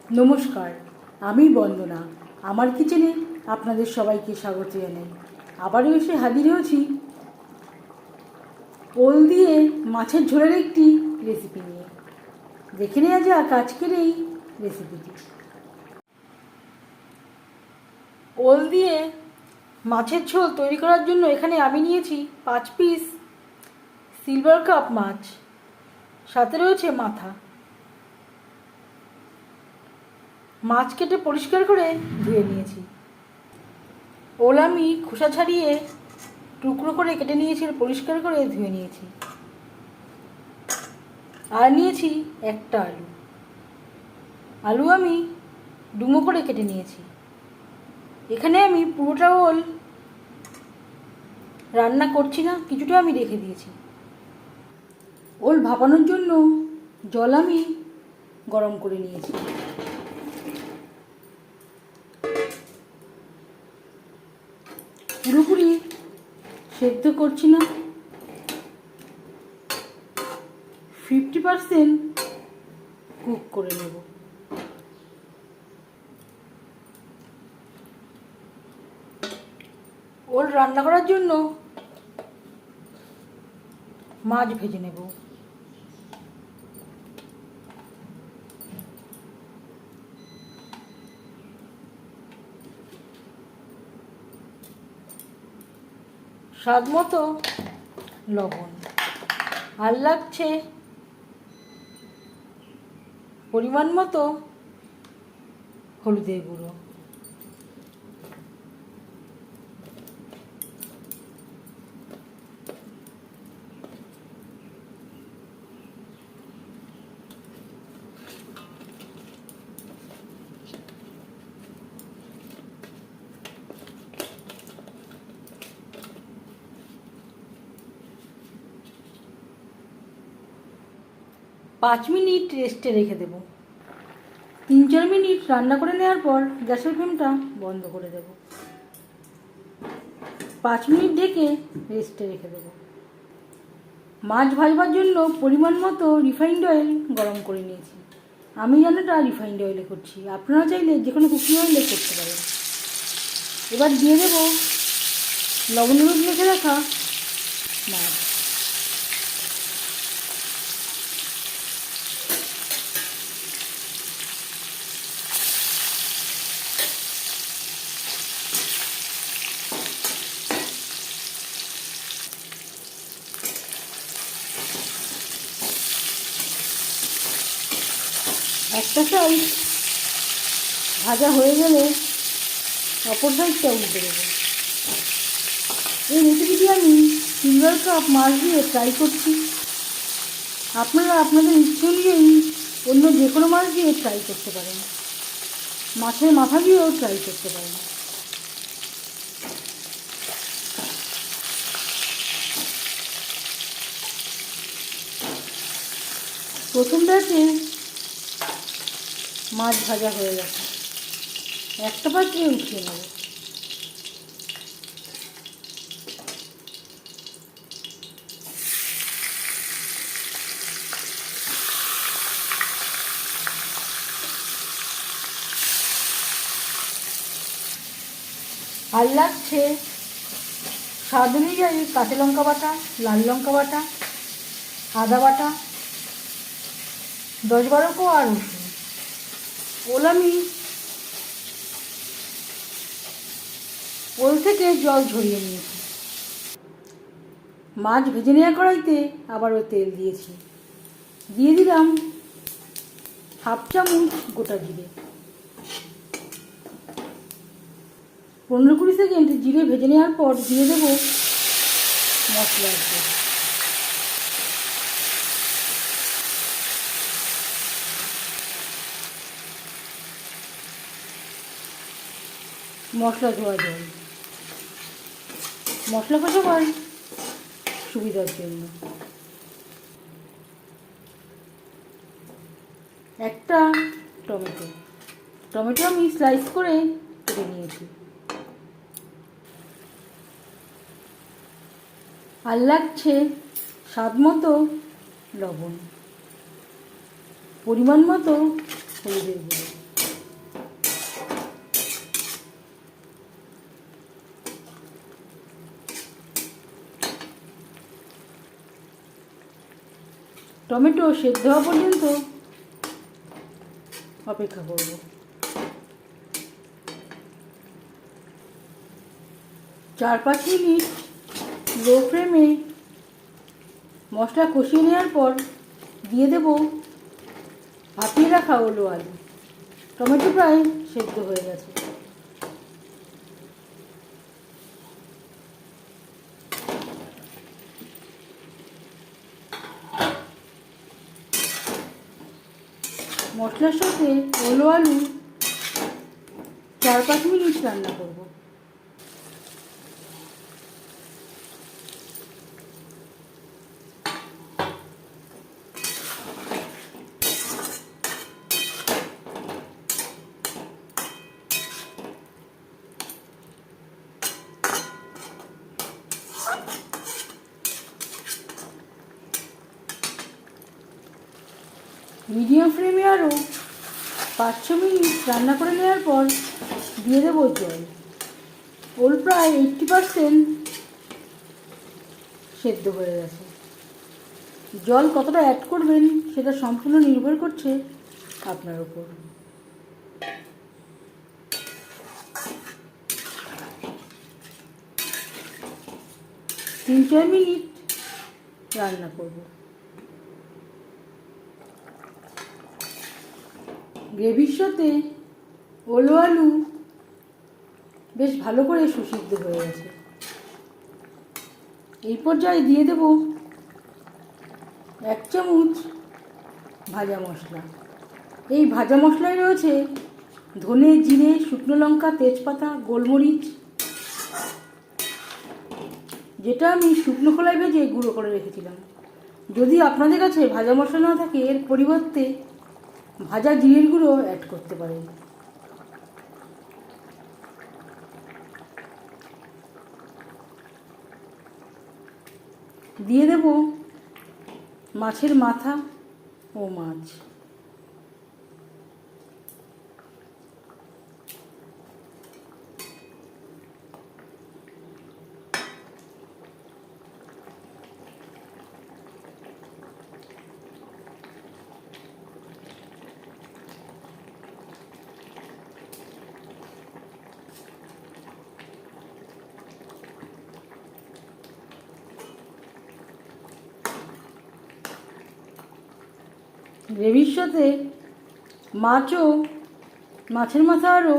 নমস্কার, আমি বন্দনা। আমার কিচেনে আপনাদের সবাইকে স্বাগত জানাই। আবারও এসে হাজির হয়েছি ওল দিয়ে মাছের ঝোলের একটি রেসিপি নিয়ে। দেখে নেওয়া যাক আজকের এই রেসিপিটি। ওল দিয়ে মাছের ঝোল তৈরি করার জন্য এখানে আমি নিয়েছি 5 পিস সিলভার কাপ মাছ, সাথে রয়েছে মাথা। মাছ কেটে পরিষ্কার করে ধুয়ে নিয়েছি। ওল আমি খোসা ছাড়িয়ে টুকরো করে কেটে নিয়েছি, পরিষ্কার করে ধুয়ে নিয়েছি। আর নিয়েছি একটা আলু আমি ডুমো করে কেটে নিয়েছি। এখানে আমি পুরোটা ওল রান্না করছি না, কিছুটা আমি রেখে দিয়েছি। ওল ভাপানোর জন্য জল আমি গরম করে নিয়েছি। পুরোপুরি সেদ্ধ করছি না, 50% কুক করে নেব। ওল রান্না করার জন্য মাছ ভেজে নেব। স্বাদ মতো লবণ, আর লাগছে পরিমাণ মতো হলুদের গুঁড়ো। পাঁচ মিনিট রেস্টে রেখে দেব। 3-4 মিনিট রান্না করে নেওয়ার পর গ্যাসের ফ্লেমটা বন্ধ করে দেব। 5 মিনিট ঢেকে রেস্টে রেখে দেব। মাছ ভাজবার জন্য পরিমাণ মতো রিফাইন্ড অয়েল গরম করে নিয়েছি। আমি রান্নাটা রিফাইন্ড অয়েলে করছি, আপনারা চাইলে যে কোনো কুকিং অয়েলে করতে পারেন। এবার দিয়ে দেব লবণ হলুদ মেখে রাখা মাছ। একটা সাইড ভাজা হয়ে গেলে অপর সাইডটা উল্টে দেবো। এই রেসিপিটি আমি সিলভার কাপ মাছ দিয়ে ট্রাই করছি। আপনারা আপনাদের ইচ্ছে অনুযায়ী অন্য যে কোনো মাছ দিয়ে ট্রাই করতে পারেন, মাছের মাথা দিয়েও ট্রাই করতে পারেন। প্রথম ব্যাচে মাছ ভাজা হয়ে গেছে, একটা পাত্রে উঠিয়ে নেব। আর লাগছে স্বাদ অনুযায়ী কাঁচা লঙ্কা বাটা, লাল লঙ্কা বাটা, আদা বাটা, 10-12 কোয়া রসুন। ওল থেকে জল ঝরিয়ে নিয়েছি। মাছ ভেজে নেওয়া কড়াইতে আবারও তেল দিয়েছি। দিয়ে দিলাম 1/2 চামচ গোটা জিরে। 15-20 সেকেন্ড জিরে ভেজে নেওয়ার পর দিয়ে দেব মশলা। মশলা ধোয়া জল, মশলা কষাবার সুবিধার জন্য। একটা টমেটো আমি স্লাইস করে কেটে নিয়েছি। আর লাগছে স্বাদ মতো লবণ, পরিমাণ মতো হলুদের গুঁড়ো। টমেটো সেদ্ধ হওয়া পর্যন্ত অপেক্ষা করব। চার পাঁচ মিনিট লো ফ্লেমে মশলা কষিয়ে নেওয়ার পর দিয়ে দেব ভাপিয়ে রাখা ওলো আলু। টমেটো প্রায় সেদ্ধ হয়ে গেছে। মশলার সাথে ওলো আলু 4-5 মিনিট রান্না করব। মিডিয়াম ফ্লেমে আরও 5-6 মিনিট রান্না করে নেওয়ার পর দিয়ে দেবো জল। ওল প্রায় 80% সেদ্ধ হয়ে গেছে। জল কতটা অ্যাড করবেন সেটা সম্পূর্ণ নির্ভর করছে আপনার উপর। তিন 4 মিনিট রান্না করব। গ্রেভির সাথে ওলো আলু বেশ ভালো করে সুসিদ্ধ হয়ে গেছে। এই পর্যায়ে দিয়ে দেব 1 চামচ ভাজা মশলা। এই ভাজা মশলায় রয়েছে ধনে, জিরে, শুকনো লঙ্কা, তেজপাতা, গোলমরিচ, যেটা আমি শুকনো খোলায় ভেজে গুঁড়ো করে রেখেছিলাম। যদি আপনাদের কাছে ভাজা মশলা না থাকে এর পরিবর্তে ভাজা জিরের গুঁড়ো অ্যাড করতে পারেন। দিয়ে দেব মাছের মাথা ও মাছ। গ্রেভির সাথে মাছও মাছের মাথা আরও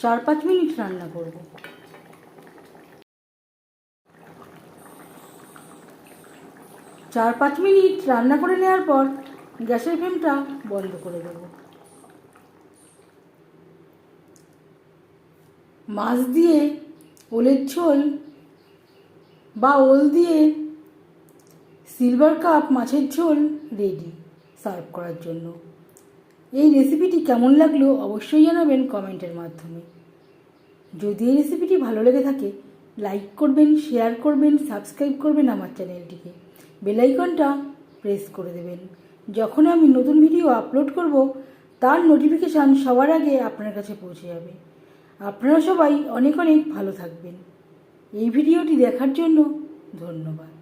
4-5 মিনিট রান্না করব। চার 5 মিনিট রান্না করে নেওয়ার পর গ্যাসের ফ্লেমটা বন্ধ করে দেব। মাছ দিয়ে ওলের ঝোল বা ওল দিয়ে সিলভার কাপ মাছের ঝোল রেডি সার্ভ করার জন্য। এই রেসিপিটি কেমন লাগলো অবশ্যই জানাবেন কমেন্টের মাধ্যমে। যদি এই রেসিপিটি ভালো লেগে থাকে লাইক করবেন, শেয়ার করবেন, সাবস্ক্রাইব করবেন আমার চ্যানেলটিকে, বেল আইকনটা প্রেস করে দেবেন। যখন আমি নতুন ভিডিও আপলোড করব তার নোটিফিকেশান সবার আগে আপনার কাছে পৌঁছে যাবে। আপনারা সবাই অনেক অনেক ভালো থাকবেন। এই ভিডিওটি দেখার জন্য ধন্যবাদ।